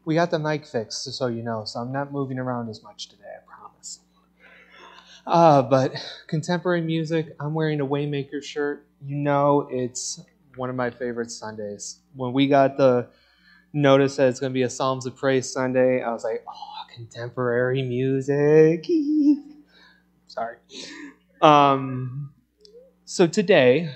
We got the mic fixed, just so you know, so I'm not moving around as much today, I promise. But contemporary music, I'm wearing a Waymaker shirt. You know it's one of my favorite Sundays. When we got the notice that it's going to be a Psalms of Praise Sunday, I was like, oh, contemporary music. Sorry. So today,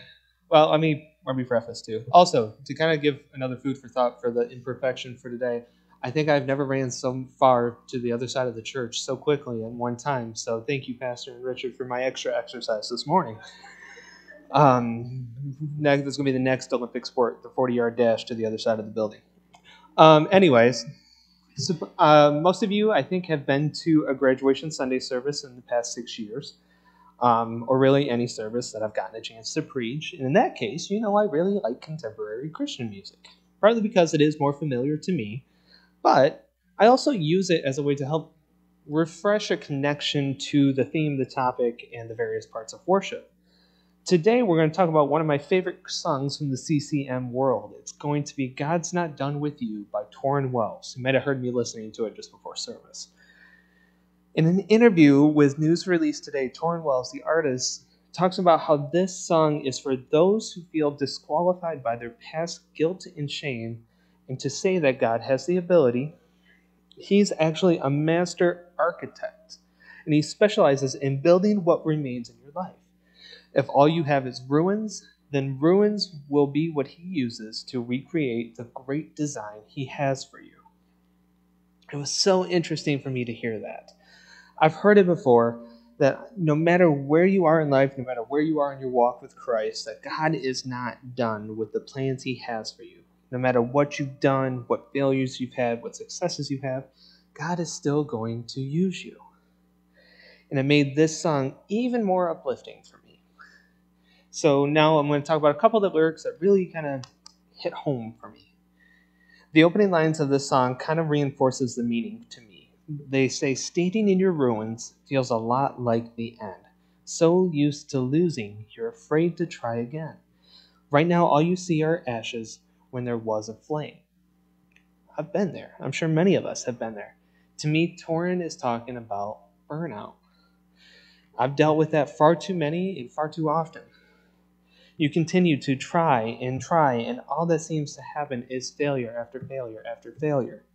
well, let me preface too. Also, to kind of give another food for thought for the imperfection for today, I think I've never ran so far to the other side of the church so quickly at one time. So thank you, Pastor and Richard, for my extra exercise this morning. Next, this is going to be the next Olympic sport, the 40-yard dash to the other side of the building. Anyways, so, most of you, I think, have been to a graduation Sunday service in the past 6 years. Or really any service that I've gotten a chance to preach. And in that case, you know I really like contemporary Christian music, partly because it is more familiar to me, but I also use it as a way to help refresh a connection to the theme, the topic, and the various parts of worship. Today, we're going to talk about one of my favorite songs from the CCM world. It's going to be God's Not Done With You by Torrin Wells. You might have heard me listening to it just before service. In an interview with News Release Today, Torrin Wells, the artist, talks about how this song is for those who feel disqualified by their past guilt and shame, and to say that God has the ability. He's actually a master architect, and he specializes in building what remains in your life. If all you have is ruins, then ruins will be what he uses to recreate the great design he has for you. It was so interesting for me to hear that. I've heard it before, that no matter where you are in life, no matter where you are in your walk with Christ, that God is not done with the plans he has for you. No matter what you've done, what failures you've had, what successes you have, God is still going to use you. And it made this song even more uplifting for me. So now I'm going to talk about a couple of the lyrics that really kind of hit home for me. The opening lines of this song kind of reinforces the meaning to me. They say, "Standing in your ruins feels a lot like the end. So used to losing, you're afraid to try again. Right now, all you see are ashes when there was a flame." I've been there. I'm sure many of us have been there. To me, Torrin is talking about burnout. I've dealt with that far too many and far too often. You continue to try, and all that seems to happen is failure after failure after failure.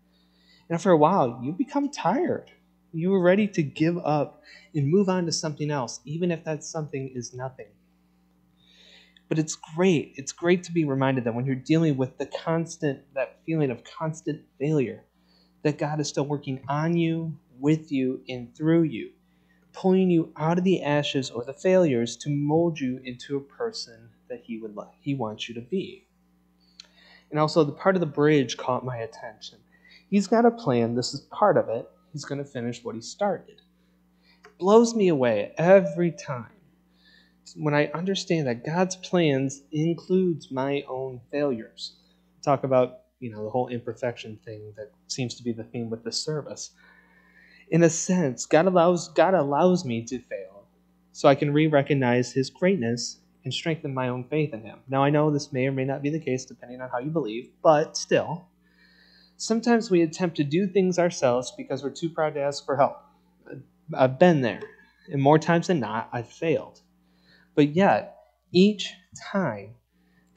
And after a while, you become tired. You are ready to give up and move on to something else, even if that something is nothing. But it's great. It's great to be reminded that when you're dealing with that feeling of constant failure, that God is still working on you, with you, and through you, pulling you out of the ashes or the failures to mold you into a person that he wants you to be. And also, the part of the bridge caught my attention. He's got a plan. This is part of it. He's going to finish what he started. It blows me away every time when I understand that God's plans includes my own failures. Talk about, the whole imperfection thing that seems to be the theme with this service. In a sense, God allows me to fail so I can re-recognize his greatness and strengthen my own faith in him. Now, I know this may or may not be the case depending on how you believe, but still, sometimes we attempt to do things ourselves because we're too proud to ask for help. I've been there, and more times than not, I've failed. But yet, each time,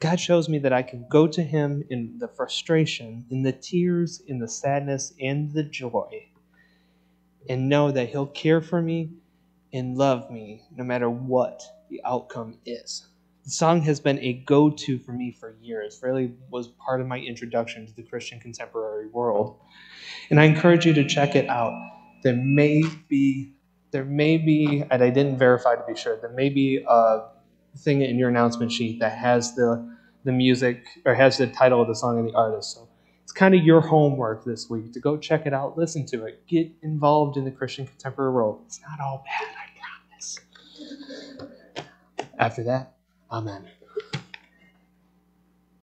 God shows me that I can go to him in the frustration, in the tears, in the sadness, and the joy, and know that he'll care for me and love me no matter what the outcome is. The song has been a go-to for me for years. Really was part of my introduction to the Christian contemporary world. And I encourage you to check it out. There may be, and I didn't verify to be sure, there may be a thing in your announcement sheet that has the music, or has the title of the song and the artist. So it's kind of your homework this week to go check it out, listen to it, get involved in the Christian contemporary world. It's not all bad, I promise. After that, amen.